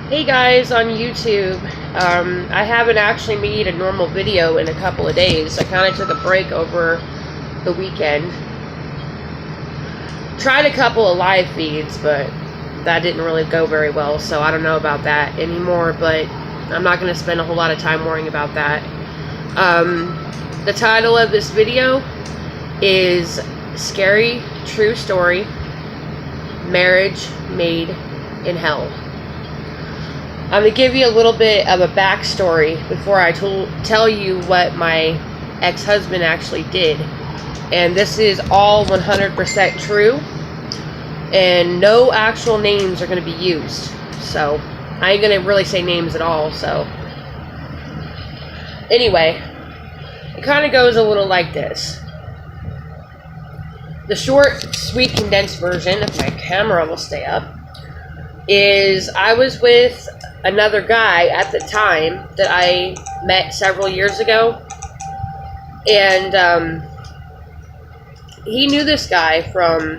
Hey guys on YouTube. I haven't actually made a normal video in a couple of days. I kind of took a break over the weekend. Tried a couple of live feeds, but that didn't really go very well, so I don't know about that anymore, but I'm not going to spend a whole lot of time worrying about that. The title of this video is Scary True Story, Marriage Made in Hell. I'm going to give you a little bit of a backstory before I tell you what my ex-husband actually did. And this is all 100% true. And no actual names are going to be used. So, I ain't going to really say names at all. So, anyway, it kind of goes a little like this. The short, sweet, condensed version, if my camera will stay up, is I was with another guy at the time that I met several years ago, and he knew this guy from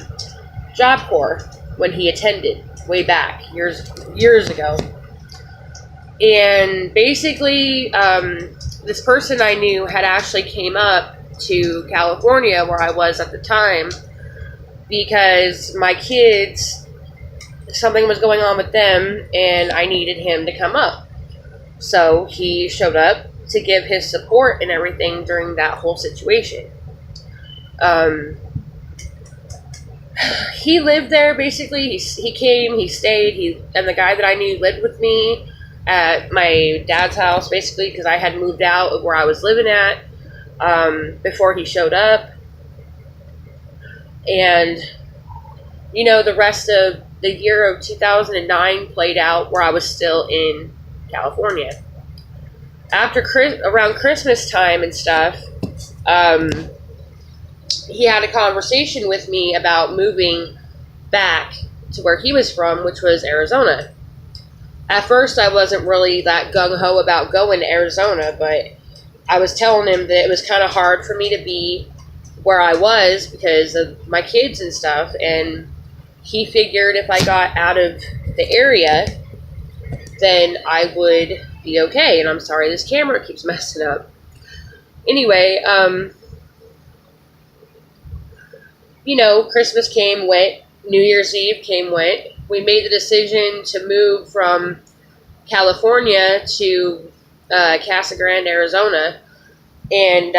Job Corps when he attended way back years ago. And basically, this person I knew had actually came up to California where I was at the time because my kids, something was going on with them and I needed him to come up. So he showed up to give his support and everything during that whole situation. He lived there basically. He came, he stayed, and the guy that I knew lived with me at my dad's house basically because I had moved out of where I was living at before he showed up. And you know, the rest of the year of 2009 played out where I was still in California. Around Christmas time and stuff, he had a conversation with me about moving back to where he was from, which was Arizona. At first, I wasn't really that gung-ho about going to Arizona, but I was telling him that it was kind of hard for me to be where I was because of my kids and stuff, and he figured if I got out of the area, then I would be okay. And I'm sorry, this camera keeps messing up. Anyway, you know, Christmas came, went. New Year's Eve came, went. We made the decision to move from California to Casa Grande, Arizona. And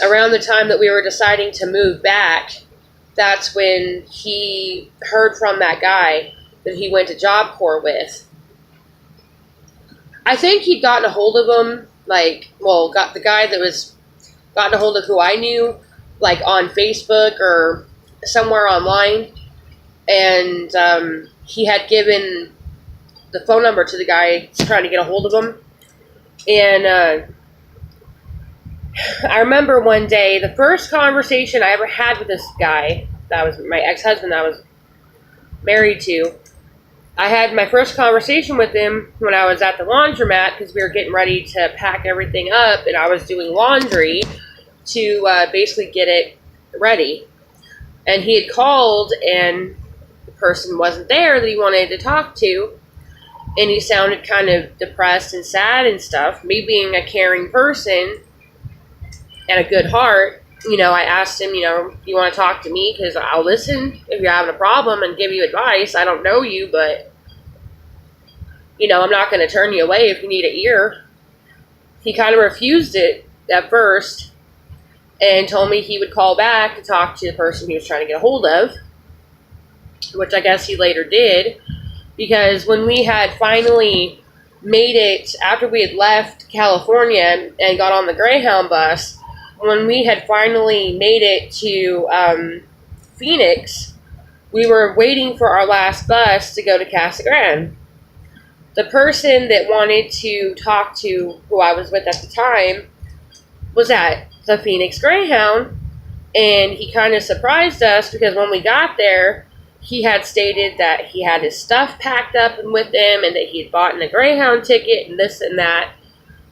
around the time that we were deciding to move back, that's when he heard from that guy that he went to Job Corps with. I think he'd gotten a hold of him, got the guy that was gotten a hold of who I knew, like on Facebook or somewhere online. And he had given the phone number to the guy trying to get a hold of him. And I remember one day, the first conversation I ever had with this guy, that was my ex-husband that I was married to, I had my first conversation with him when I was at the laundromat because we were getting ready to pack everything up and I was doing laundry to basically get it ready. And he had called and the person wasn't there that he wanted to talk to, and he sounded kind of depressed and sad and stuff. Me being a caring person and a good heart, you know, I asked him, you know, you want to talk to me? Because I'll listen if you're having a problem and give you advice. I don't know you, but, you know, I'm not going to turn you away if you need an ear. He kind of refused it at first and told me he would call back to talk to the person he was trying to get a hold of, which I guess he later did, because when we had finally made it, after we had left California and got on the Greyhound bus, when we had finally made it to Phoenix, we were waiting for our last bus to go to Casa Grande. The person that wanted to talk to who I was with at the time was at the Phoenix Greyhound, and he kind of surprised us because when we got there, he had stated that he had his stuff packed up and with him and that he had bought a Greyhound ticket and this and that,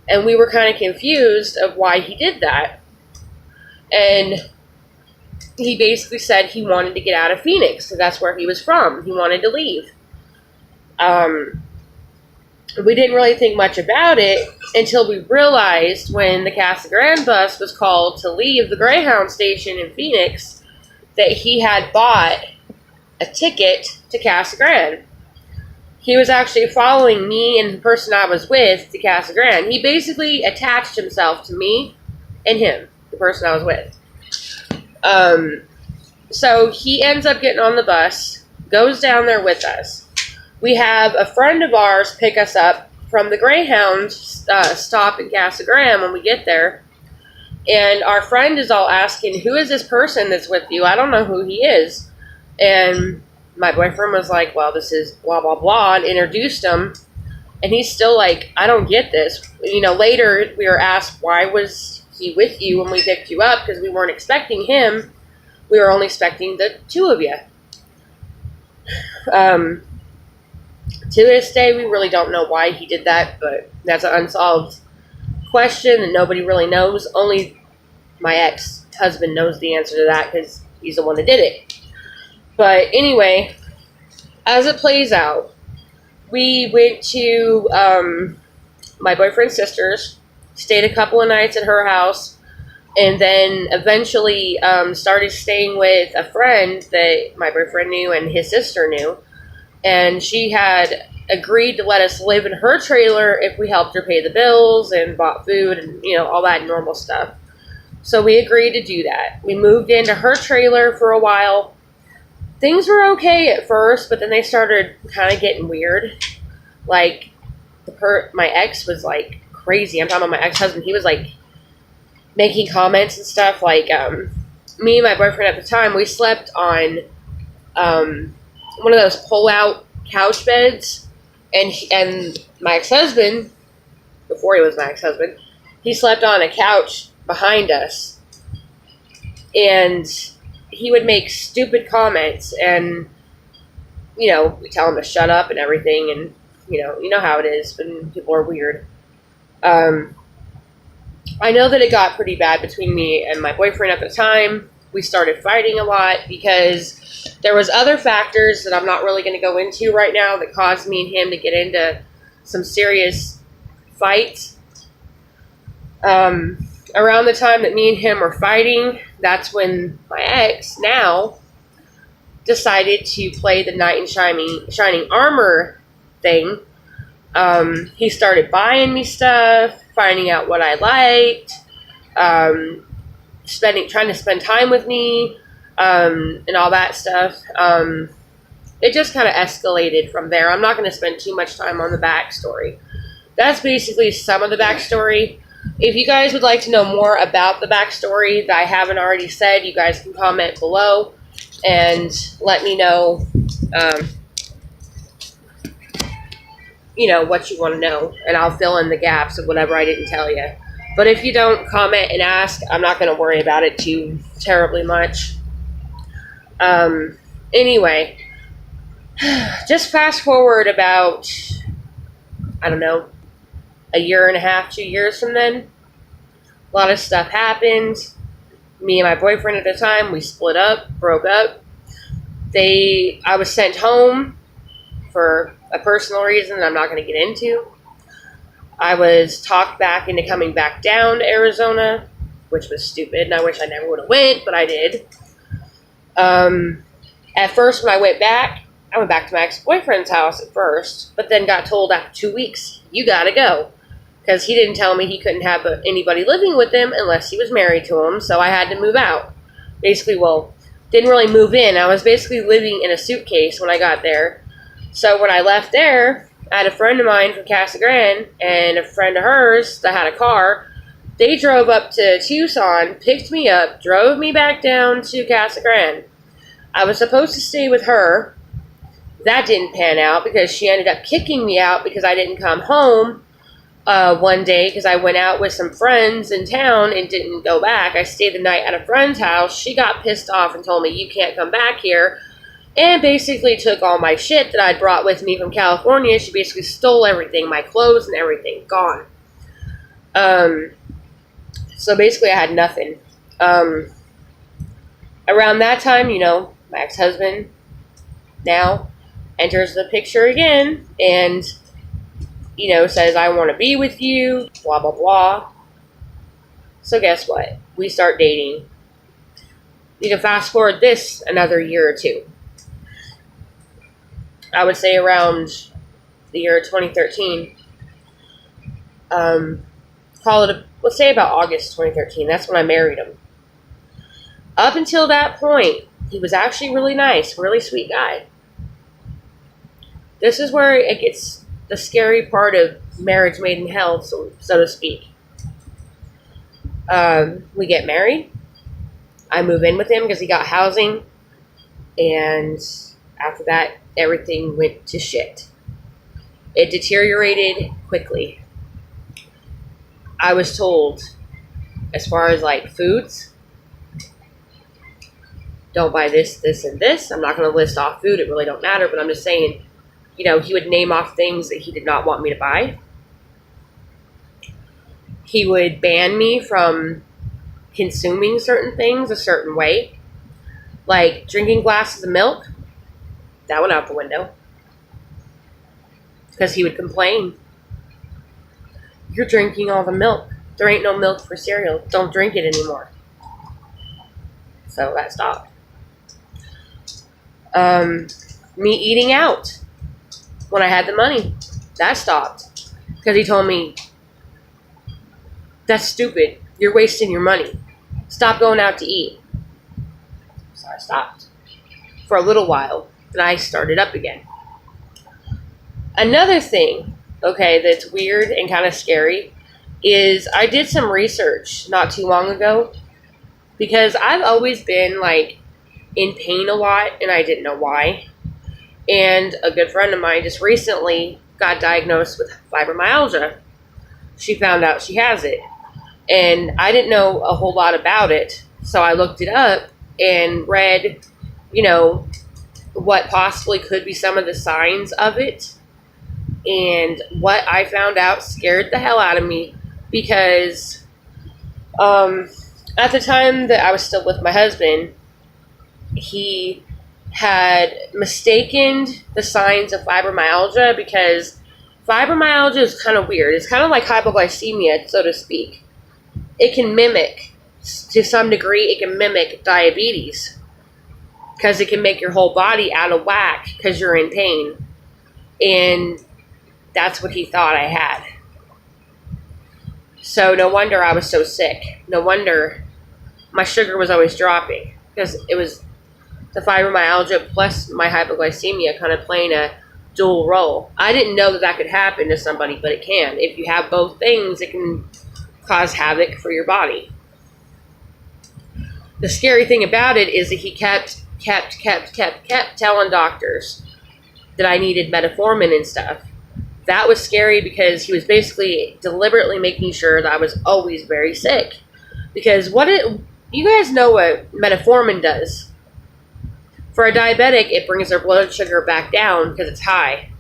and we were kind of confused of why he did that. And he basically said he wanted to get out of Phoenix because that's where he was from. He wanted to leave. We didn't really think much about it until we realized when the Casa Grande bus was called to leave the Greyhound station in Phoenix that he had bought a ticket to Casa Grande. He was actually following me and the person I was with to Casa Grande. He basically attached himself to me and him, the person I was with. So he ends up getting on the bus, goes down there with us. We have a friend of ours pick us up from the Greyhound stop in Casa Grande when we get there. And our friend is all asking, who is this person that's with you? I don't know who he is. And my boyfriend was like, well, this is blah, blah, blah, and introduced him. And he's still like, I don't get this. Later we were asked, why was he with you when we picked you up? Because we weren't expecting him. We were only expecting the two of you. To this day, we really don't know why he did that, but that's an unsolved question and nobody really knows. Only my ex-husband knows the answer to that because he's the one that did it. But anyway, as it plays out, we went to my boyfriend's sister's, stayed a couple of nights at her house, and then eventually started staying with a friend that my boyfriend knew and his sister knew. And she had agreed to let us live in her trailer if we helped her pay the bills and bought food and, all that normal stuff. So we agreed to do that. We moved into her trailer for a while. Things were okay at first, but then they started kind of getting weird. Like, my ex was, like, crazy. I'm talking about my ex-husband. He was, like, making comments and stuff. Like, me and my boyfriend at the time, we slept on one of those pull-out couch beds. And my ex-husband, before he was my ex-husband, he slept on a couch behind us. And he would make stupid comments, and, we tell him to shut up and everything, and, you know how it is when people are weird. I know that it got pretty bad between me and my boyfriend at the time. We started fighting a lot because there was other factors that I'm not really going to go into right now that caused me and him to get into some serious fights. Around the time that me and him were fighting, that's when my ex now decided to play the knight in shining armor thing. He started buying me stuff, finding out what I liked, trying to spend time with me, and all that stuff. It just kind of escalated from there. I'm not going to spend too much time on the backstory. That's basically some of the backstory. If you guys would like to know more about the backstory that I haven't already said, you guys can comment below and let me know, what you want to know, and I'll fill in the gaps of whatever I didn't tell you. But if you don't comment and ask, I'm not going to worry about it too terribly much. Anyway, just fast forward about, I don't know, a year and a half, 2 years from then. A lot of stuff happened. Me and my boyfriend at the time, we split up, broke up. I was sent home for a personal reason I'm not going to get into. I was talked back into coming back down to Arizona, which was stupid, and I wish I never would have went, but I did. At first, when I went back to my ex-boyfriend's house at first, but then got told after 2 weeks, you gotta go. Because he didn't tell me he couldn't have anybody living with him unless he was married to him, so I had to move out. Basically, didn't really move in. I was basically living in a suitcase when I got there. So when I left there, I had a friend of mine from Casa Grande and a friend of hers that had a car. They drove up to Tucson, picked me up, drove me back down to Casa Grande. I was supposed to stay with her. That didn't pan out because she ended up kicking me out because I didn't come home one day because I went out with some friends in town and didn't go back. I stayed the night at a friend's house. She got pissed off and told me, you can't come back here. And basically took all my shit that I'd brought with me from California. She basically stole everything, my clothes and everything, gone. So basically I had nothing. Around that time, my ex-husband now enters the picture again. And, says, I want to be with you, blah, blah, blah. So guess what? We start dating. You can fast forward this another year or two. I would say around the year 2013. Let's say about August 2013. That's when I married him. Up until that point, he was actually really nice, really sweet guy. This is where it gets the scary part of marriage made in hell, so to speak. We get married. I move in with him because he got housing. And after that, everything went to shit. It deteriorated quickly. I was told, as far as like foods, don't buy this, this, and this. I'm not going to list off food. It really don't matter. But I'm just saying, he would name off things that he did not want me to buy. He would ban me from consuming certain things a certain way. Like drinking glasses of milk. That went out the window. Because he would complain. You're drinking all the milk. There ain't no milk for cereal. Don't drink it anymore. So that stopped. Me eating out when I had the money. That stopped. Because he told me, that's stupid. You're wasting your money. Stop going out to eat. So I stopped. For a little while. And I started up again. Another thing, that's weird and kind of scary is I did some research not too long ago because I've always been in pain a lot and I didn't know why. And a good friend of mine just recently got diagnosed with fibromyalgia. She found out she has it. And I didn't know a whole lot about it. So I looked it up and read, what possibly could be some of the signs of it. And what I found out scared the hell out of me because at the time that I was still with my husband, he had mistaken the signs of fibromyalgia because fibromyalgia is kind of weird. It's kind of like hypoglycemia, so to speak. It can mimic, to some degree, it can mimic diabetes because it can make your whole body out of whack because you're in pain. And that's what he thought I had. So no wonder I was so sick. No wonder my sugar was always dropping because it was the fibromyalgia plus my hypoglycemia kind of playing a dual role. I didn't know that could happen to somebody, but it can. If you have both things, it can cause havoc for your body. The scary thing about it is that he kept telling doctors that I needed metformin and stuff. That was scary because he was basically deliberately making sure that I was always very sick. Because you guys know what metformin does. For a diabetic, it brings their blood sugar back down because it's high.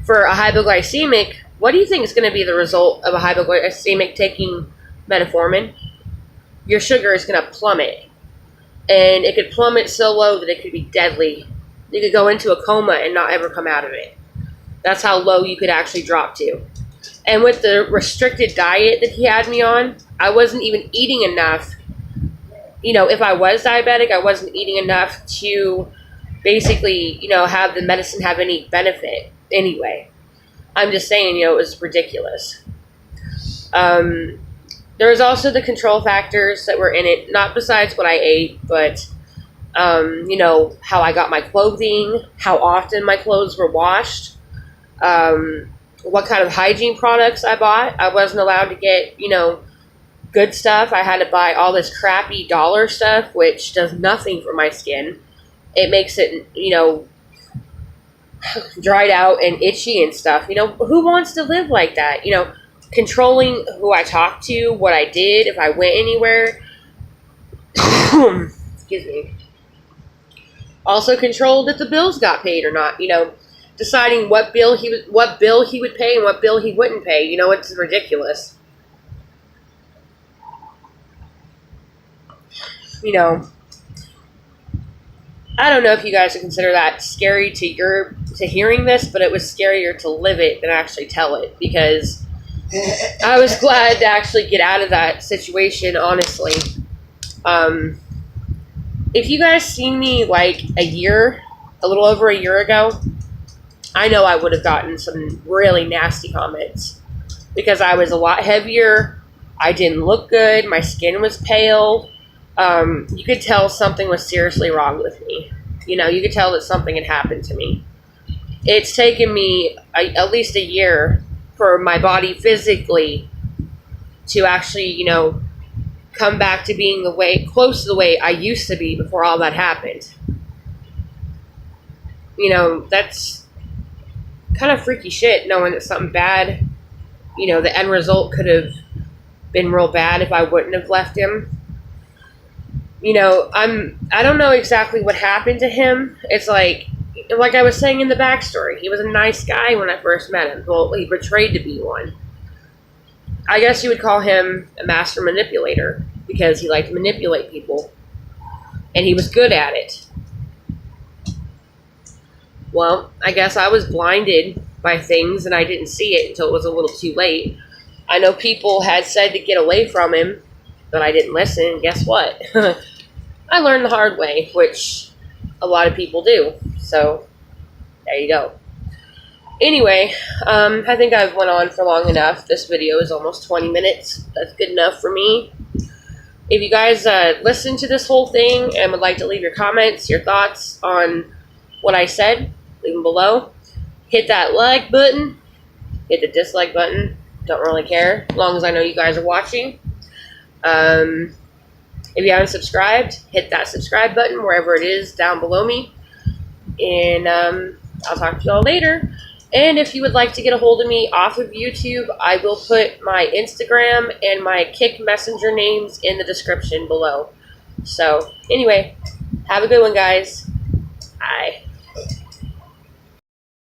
For a hypoglycemic, what do you think is going to be the result of a hypoglycemic taking metformin? Your sugar is going to plummet. And it could plummet so low that it could be deadly. You could go into a coma and not ever come out of it. That's how low you could actually drop to. And with the restricted diet that he had me on, I wasn't even eating enough. If I was diabetic, I wasn't eating enough to basically, have the medicine have any benefit anyway. I'm just saying, it was ridiculous. There was also the control factors that were in it, not besides what I ate, but, how I got my clothing, how often my clothes were washed, what kind of hygiene products I bought. I wasn't allowed to get, good stuff. I had to buy all this crappy dollar stuff, which does nothing for my skin. It makes it, dried out and itchy and stuff. Who wants to live like that? Controlling who I talked to, what I did, if I went anywhere. Excuse me. Also controlled if the bills got paid or not. Deciding what bill he would pay and what bill he wouldn't pay. It's ridiculous. I don't know if you guys would consider that scary to hearing this, but it was scarier to live it than actually tell it, because I was glad to actually get out of that situation, honestly. If you guys seen me like a little over a year ago, I know I would have gotten some really nasty comments, because I was a lot heavier. I didn't look good. My skin was pale. You could tell something was seriously wrong with me. You know, you could tell that something had happened to me. It's taken me at least a year for my body physically to actually, you know, come back to being close to the way I used to be before all that happened. You know, that's kind of freaky shit, knowing that something bad, you know, the end result could have been real bad if I wouldn't have left him. You know, I don't know exactly what happened to him. It's like I was saying in the backstory, he was a nice guy when I first met him. Well, he portrayed to be one. I guess you would call him a master manipulator, because he liked to manipulate people, and he was good at it. Well, I guess I was blinded by things, and I didn't see it until it was a little too late. I know people had said to get away from him, but I didn't listen, and guess what? I learned the hard way, which a lot of people do. So, there you go. Anyway, I think I've went on for long enough. This video is almost 20 minutes. That's good enough for me. If you guys listened to this whole thing and would like to leave your comments, your thoughts on what I said, leave them below. Hit that like button. Hit the dislike button. Don't really care, as long as I know you guys are watching. If you haven't subscribed, hit that subscribe button wherever it is down below me. And I'll talk to you all later. And if you would like to get a hold of me off of YouTube, I will put my Instagram and my Kick Messenger names in the description below. So, anyway, have a good one, guys. Bye.